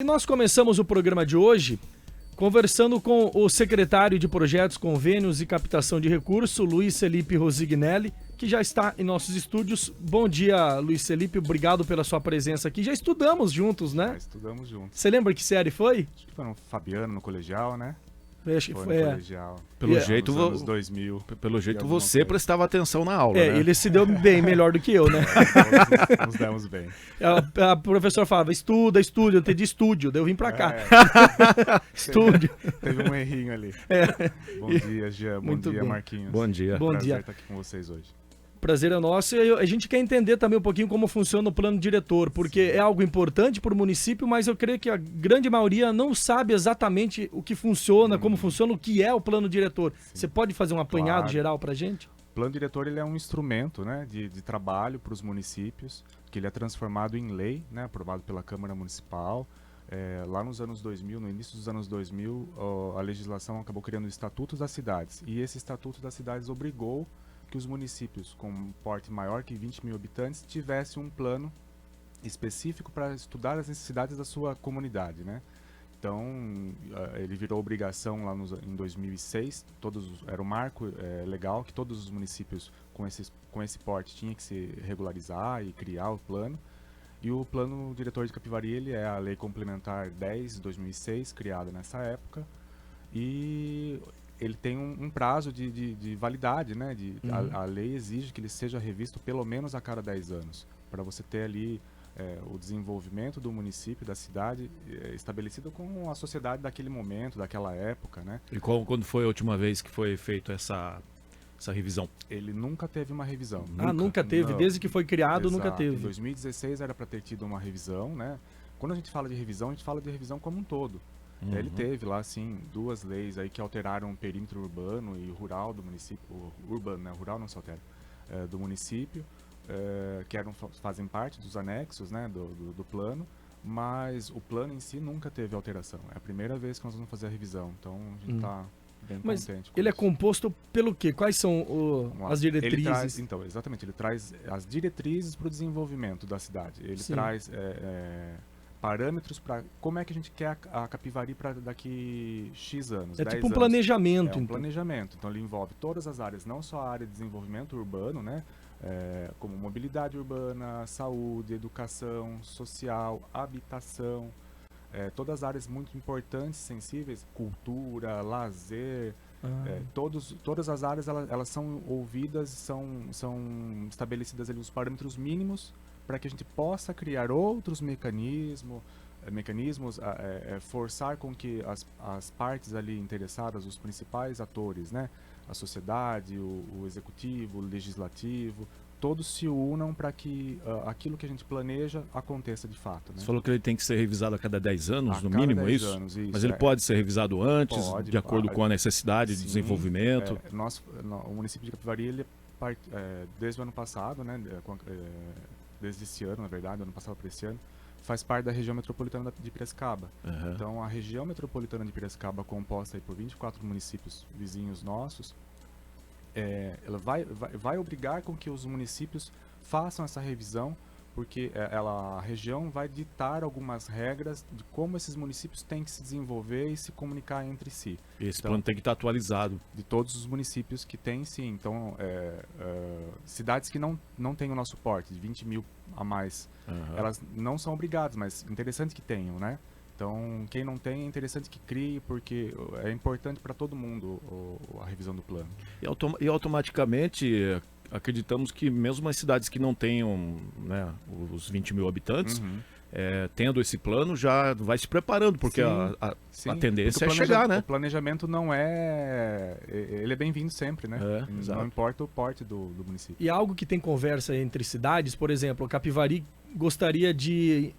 E nós começamos o programa de hoje conversando com o secretário de Projetos, Convênios e Captação de Recursos, Luiz Felipe Rosignelli, que já está em nossos estúdios. Bom dia, Luiz Felipe, obrigado pela sua presença aqui. Já estudamos juntos, né? Já estudamos juntos. Você lembra que série foi? Acho que foi no Fabiano, no colegial, né? Acho que Foi foi, no colegial. Pelo jeito, nos anos 2000. Pelo jeito você prestava atenção na aula, né? né? Ele se deu bem, melhor do que eu, né? Nos demos bem. A professora falava, estuda, eu entendi estúdio, daí eu vim pra cá. Estúdio. Teve um errinho ali. Bom dia, Jean. Bom dia, Marquinhos. Bom dia. Bom Prazer dia. estar aqui com vocês hoje. Prazer é nosso. E a gente quer entender também um pouquinho como funciona o plano diretor, porque é algo importante para o município, mas eu creio que a grande maioria não sabe exatamente o que funciona, como funciona, o que é o plano diretor. Sim. Você pode fazer um apanhado Claro. geral para a gente? O plano diretor ele é um instrumento, né, de trabalho para os municípios, que ele é transformado em lei, né, aprovado pela Câmara Municipal. Lá nos anos 2000, no início dos anos 2000, a legislação acabou criando estatutos das cidades. E esse estatuto das cidades obrigou que os municípios com um porte maior que 20 mil habitantes tivessem um plano específico para estudar as necessidades da sua comunidade, né? Então, ele virou obrigação lá em 2006, era um marco legal que todos os municípios com esse porte tinham que se regularizar e criar o plano. E o plano diretor de Capivari, ele é a Lei Complementar 10 de 2006, criada nessa época, e ele tem um prazo de validade, né? A lei exige que ele seja revisto pelo menos a cada 10 anos, para você ter ali o desenvolvimento do município, da cidade, estabelecido com a sociedade daquele momento, daquela época, né? E quando foi a última vez que foi feita essa revisão? Ele nunca teve uma revisão. Nunca teve. Não. Desde que foi criado, Exato. nunca teve. Em 2016 era para ter tido uma revisão, né? Quando a gente fala de revisão, a gente fala de revisão como um todo. Ele teve lá, sim, 2 leis aí que alteraram o perímetro urbano e rural do município, urbano, né? Rural não se altera, do município, que fazem parte dos anexos, né? do plano, mas o plano em si nunca teve alteração. É a primeira vez que nós vamos fazer a revisão, então a gente está bem Mas contente com ele é isso. composto pelo quê? Quais são as diretrizes? Ele traz, então, exatamente, ele traz as diretrizes para o desenvolvimento da cidade. Ele Sim. traz parâmetros para como é que a gente quer a Capivari para daqui X anos, É 10 tipo um anos. planejamento. É um então. planejamento, então ele envolve todas as áreas, não só a área de desenvolvimento urbano, né, como mobilidade urbana, saúde, educação, social, habitação, todas as áreas muito importantes, sensíveis, cultura, lazer, todas as áreas elas são ouvidas, são estabelecidas ali os parâmetros mínimos para que a gente possa criar outros mecanismos, forçar com que as partes ali interessadas, os principais atores, né, a sociedade, o executivo, o legislativo, todos se unam para que aquilo que a gente planeja aconteça de fato. Né? Você falou que ele tem que ser revisado a cada 10 anos, no cada mínimo, 10 isso? anos, isso, Mas ele pode ser revisado antes, Pode, de acordo com a necessidade de sim, desenvolvimento? O município de Capivari, ele desde o ano passado, né, desde esse ano, na verdade, ano passado para esse ano, faz parte da região metropolitana de Piracicaba. Uhum. Então, a região metropolitana de Piracicaba, composta aí por 24 municípios vizinhos nossos, ela vai obrigar com que os municípios façam essa revisão, porque a região vai ditar algumas regras de como esses municípios têm que se desenvolver e se comunicar entre si. Esse Então, plano tem que estar atualizado. de todos os municípios que tem, sim. Então, cidades que não têm o nosso porte, de 20 mil a mais, elas não são obrigadas, mas interessante que tenham, né? Então, quem não tem, é interessante que crie, porque é importante para todo mundo a revisão do plano. E automaticamente, acreditamos que mesmo as cidades que não tenham, né, os 20 mil habitantes, tendo esse plano, já vai se preparando, porque Sim, a tendência porque é chegar, né? O planejamento não ele é bem-vindo sempre, né? Exato. Não importa o porte do município. E algo que tem conversa entre cidades, por exemplo, o Capivari gostaria de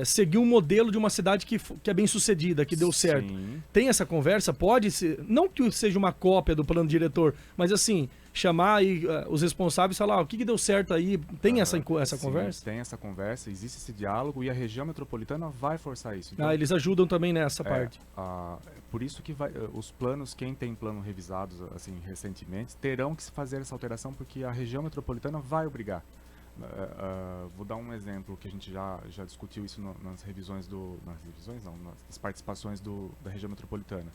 seguir um modelo de uma cidade que é bem sucedida, que deu certo. Sim. Tem essa conversa? Pode ser, não que seja uma cópia do plano diretor, mas assim, chamar aí, os responsáveis e falar, o que deu certo aí? Tem essa Sim, conversa? Tem essa conversa, existe esse diálogo e a região metropolitana vai forçar isso. Então, Eles ajudam também nessa parte. por isso que os planos, quem tem plano revisados assim recentemente, terão que fazer essa alteração porque a região metropolitana vai obrigar. Vou dar um exemplo que a gente já discutiu isso nas revisões nas participações da região metropolitana.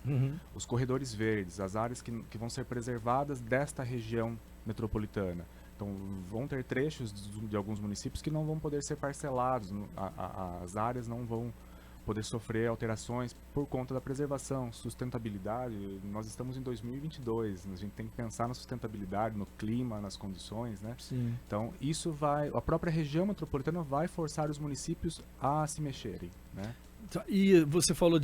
Os corredores verdes, as áreas que vão ser preservadas desta região metropolitana. Então, vão ter trechos de alguns municípios que não vão poder ser parcelados, as áreas não vão poder sofrer alterações por conta da preservação, sustentabilidade. Nós estamos em 2022, a gente tem que pensar na sustentabilidade, no clima, nas condições, né? Sim. Então, a própria região metropolitana vai forçar os municípios a se mexerem, né? E você falou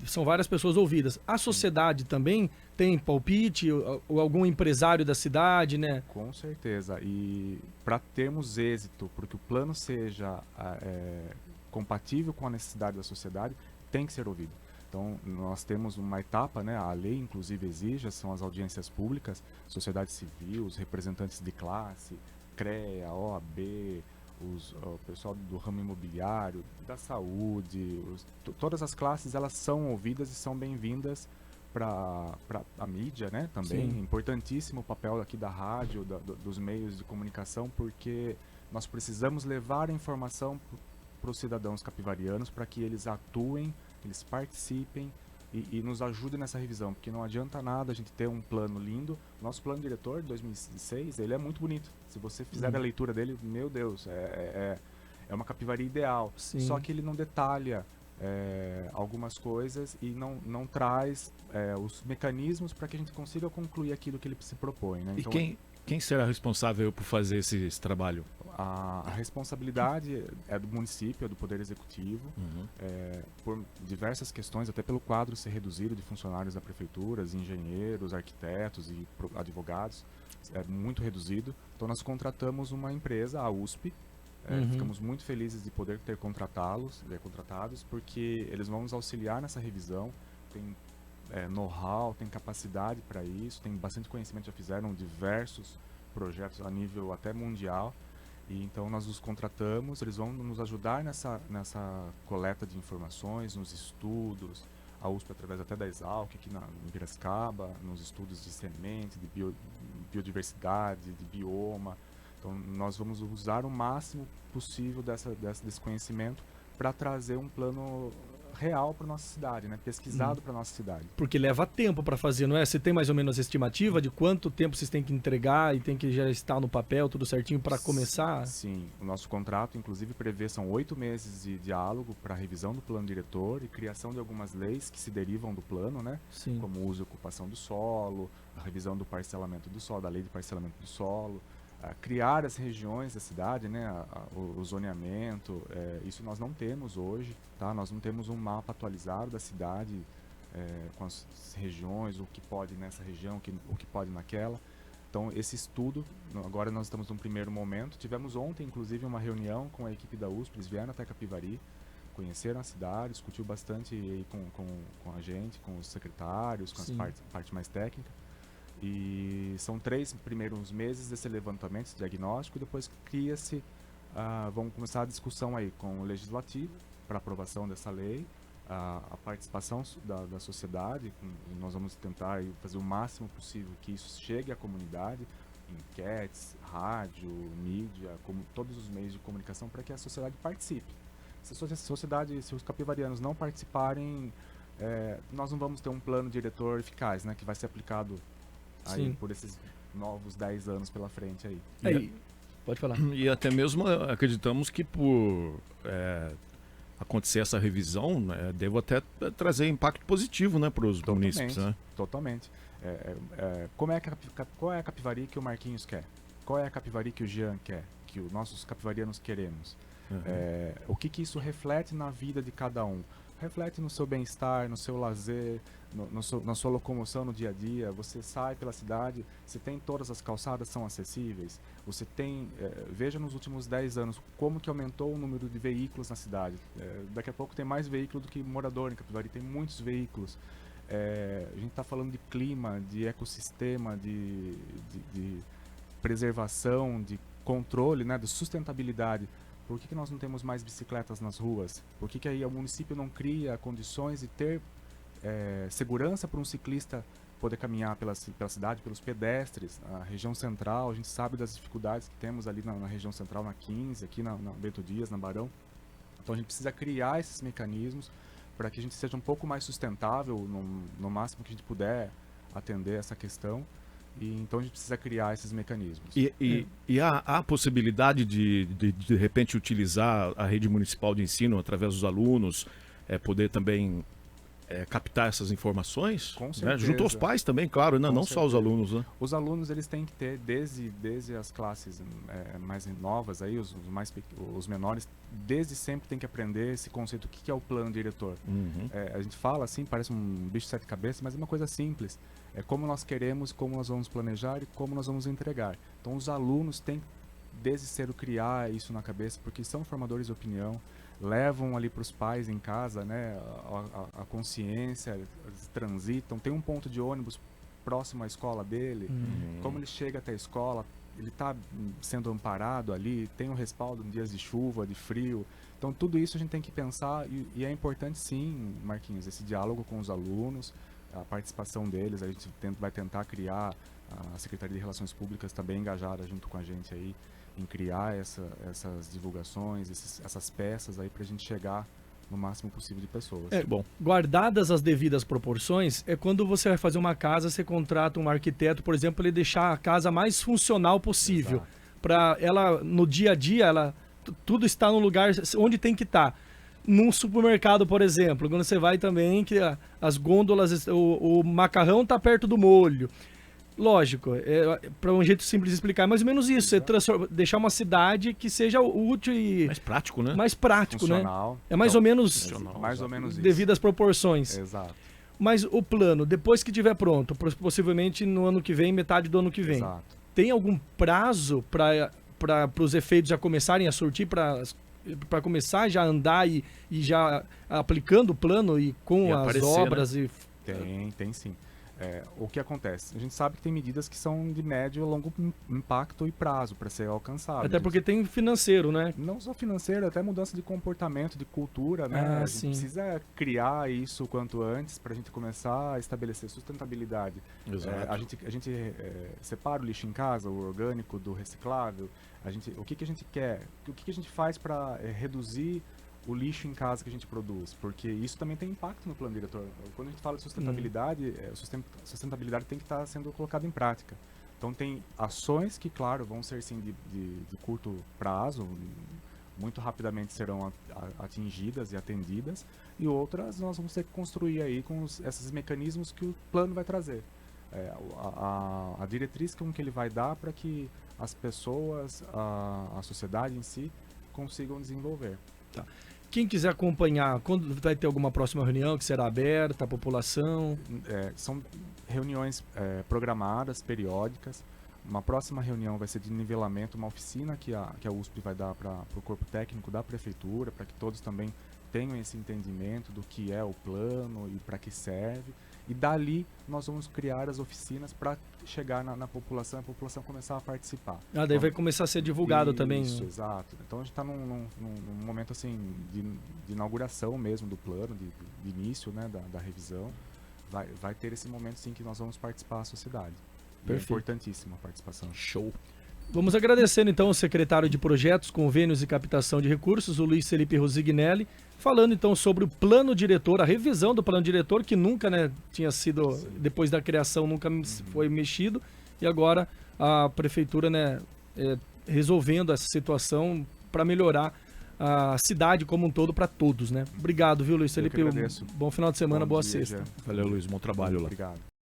são várias pessoas ouvidas. A sociedade também tem palpite, ou algum empresário da cidade, né? Com certeza. E para termos êxito, para que o plano seja compatível com a necessidade da sociedade, tem que ser ouvido. Então, nós temos uma etapa, né, a lei inclusive exige, são as audiências públicas, sociedade civil, os representantes de classe, CREA, OAB, o pessoal do ramo imobiliário, da saúde, todas as classes elas são ouvidas e são bem-vindas para a mídia, né, também. Sim. Importantíssimo o papel aqui da rádio, dos meios de comunicação, porque nós precisamos levar a informação para os cidadãos capivarianos para que eles atuem, eles participem e nos ajudem nessa revisão, porque não adianta nada a gente ter um plano lindo. Nosso plano diretor de 2006, ele é muito bonito. Se você fizer a leitura dele, meu Deus, é uma capivaria ideal. Sim. Só que ele não detalha algumas coisas e não traz os mecanismos para que a gente consiga concluir aquilo que ele se propõe, né? Então, e quem será responsável por fazer esse trabalho? A responsabilidade é do município, é do Poder Executivo, por diversas questões, até pelo quadro ser reduzido de funcionários da prefeitura, engenheiros, arquitetos e advogados, é muito reduzido. Então nós contratamos uma empresa, a USP, ficamos muito felizes de poder ter contratados, porque eles vão nos auxiliar nessa revisão, tem know-how, tem capacidade para isso, tem bastante conhecimento, já fizeram diversos projetos a nível até mundial. E então nós os contratamos, eles vão nos ajudar nessa coleta de informações, nos estudos, a USP através até da Exalc, aqui em Piracicaba, nos estudos de semente, de biodiversidade, de bioma. Então nós vamos usar o máximo possível desse conhecimento para trazer um plano real para nossa cidade, né? Pesquisado para nossa cidade. Porque leva tempo para fazer, não é? Você tem mais ou menos estimativa de quanto tempo vocês têm que entregar e tem que já estar no papel, tudo certinho para começar? Sim, o nosso contrato inclusive prevê são 8 meses de diálogo para revisão do plano diretor e criação de algumas leis que se derivam do plano, né? Sim. Como o uso e ocupação do solo, a revisão do parcelamento do solo, da lei de parcelamento do solo, criar as regiões da cidade, né, o zoneamento, isso nós não temos hoje, tá? Nós não temos um mapa atualizado da cidade com as regiões, o que pode nessa região, o que pode naquela. Então esse estudo, agora nós estamos num primeiro momento, tivemos ontem inclusive uma reunião com a equipe da USP, eles vieram até Capivari, conheceram a cidade, discutiu bastante aí com a gente, com os secretários, com a parte mais técnica. E são 3 primeiros meses desse levantamento, esse diagnóstico, e depois cria-se, vamos começar a discussão aí com o Legislativo para aprovação dessa lei, a participação da sociedade, nós vamos tentar fazer o máximo possível que isso chegue à comunidade, enquetes, rádio, mídia, como todos os meios de comunicação, para que a sociedade participe. Se os capivarianos não participarem, nós não vamos ter um plano diretor eficaz, né, que vai ser aplicado aí por esses novos 10 anos pela frente aí. Pode falar. E até mesmo acreditamos que por acontecer essa revisão, devo até trazer impacto positivo, né, para os munícipes, né? Totalmente. Qual é a Capivari que o Marquinhos quer? Qual é a Capivari que o Jean quer? Que os nossos capivarianos queremos? O que isso reflete na vida de cada um? Reflete no seu bem-estar, no seu lazer, na sua locomoção no dia a dia. Você sai pela cidade, você tem todas as calçadas são acessíveis, você tem, veja nos últimos 10 anos como que aumentou o número de veículos na cidade. Daqui a pouco tem mais veículo do que morador em Capivari, tem muitos veículos. A gente está falando de clima, de ecossistema, de preservação, de controle, né, de sustentabilidade. Por que nós não temos mais bicicletas nas ruas? Por que aí o município não cria condições de ter segurança para um ciclista poder caminhar pela cidade, pelos pedestres, a região central, a gente sabe das dificuldades que temos ali na região central, na 15, aqui na Bento Dias, na Barão. Então a gente precisa criar esses mecanismos para que a gente seja um pouco mais sustentável, no máximo que a gente puder atender essa questão. E então a gente precisa criar esses mecanismos. E há a possibilidade de repente, utilizar a rede municipal de ensino através dos alunos, poder também captar essas informações? Com né? certeza. Junto aos pais também, claro, né? Não só os alunos. Né? Os alunos, eles têm que ter, desde as classes mais novas, aí, os menores, desde sempre tem que aprender esse conceito. O que é o plano diretor? Uhum. A gente fala assim, parece um bicho de sete cabeças, mas é uma coisa simples. É como nós queremos, como nós vamos planejar e como nós vamos entregar. Então os alunos têm, desde cedo, criar isso na cabeça, porque são formadores de opinião, levam ali para os pais em casa, né, a consciência, eles transitam, tem um ponto de ônibus próximo à escola dele, como ele chega até a escola, ele está sendo amparado ali, tem um respaldo em dias de chuva, de frio. Então tudo isso a gente tem que pensar e é importante sim, Marquinhos, esse diálogo com os alunos, a participação deles. A gente vai tentar criar, a Secretaria de Relações Públicas também engajada junto com a gente aí, em criar essas divulgações, essas peças aí para a gente chegar no máximo possível de pessoas. Bom. Guardadas as devidas proporções, é quando você vai fazer uma casa, você contrata um arquiteto, por exemplo, para ele deixar a casa mais funcional possível. Para ela, no dia a dia, tudo está no lugar onde tem que estar. Num supermercado, por exemplo, quando você vai também, que as gôndolas, o macarrão está perto do molho. Lógico, para um jeito simples de explicar, é mais ou menos isso. Você deixar uma cidade que seja útil e... Mais prático, né? Mais prático, funcional, né? É mais ou menos... Mais ou menos isso. Devidas proporções. Exato. Mas o plano, depois que estiver pronto, possivelmente no ano que vem, metade do ano que vem, Exato. tem algum prazo para os efeitos já começarem a surtir, para começar já a andar e já aplicando o plano e com as aparecer, obras? Né? Tem sim. O que acontece? A gente sabe que tem medidas que são de médio a longo impacto e prazo para ser alcançadas. Até porque tem financeiro, né? Não só financeiro, até mudança de comportamento, de cultura, né? A gente precisa criar isso quanto antes para a gente começar a estabelecer sustentabilidade. A gente separa o lixo em casa, o orgânico do reciclável. O que a gente quer? O que a gente faz para reduzir o lixo em casa que a gente produz, porque isso também tem impacto no plano diretor. Quando a gente fala de sustentabilidade, sustentabilidade tem que estar sendo colocada em prática. Então tem ações que, claro, vão ser sim de curto prazo, muito rapidamente serão atingidas e atendidas, e outras nós vamos ter que construir aí com esses mecanismos que o plano vai trazer. A diretriz que ele vai dar para que as pessoas, a sociedade em si, consigam desenvolver. Tá. Quem quiser acompanhar, quando vai ter alguma próxima reunião que será aberta à população? São reuniões programadas, periódicas. Uma próxima reunião vai ser de nivelamento, uma oficina que a USP vai dar para o corpo técnico da prefeitura, para que todos também tenham esse entendimento do que é o plano e para que serve. E dali nós vamos criar as oficinas para chegar na população, a população começar a participar. Daí então, vai começar a ser divulgado também. Isso, exato. Então a gente está num momento assim de inauguração mesmo do plano, de início, né, da revisão. Vai ter esse momento sim que nós vamos participar a sociedade. É importantíssima a participação. Show. Vamos agradecendo então ao secretário de Projetos, Convênios e Captação de Recursos, o Luiz Felipe Rosignelli, falando então sobre o plano diretor, a revisão do plano diretor, que nunca, né, tinha sido, depois da criação, nunca foi mexido, e agora a prefeitura, né, resolvendo essa situação para melhorar a cidade como um todo para todos, né? Obrigado, viu, Luiz Felipe? Bom final de semana, boa sexta. Valeu, Luiz, bom trabalho lá. Obrigado.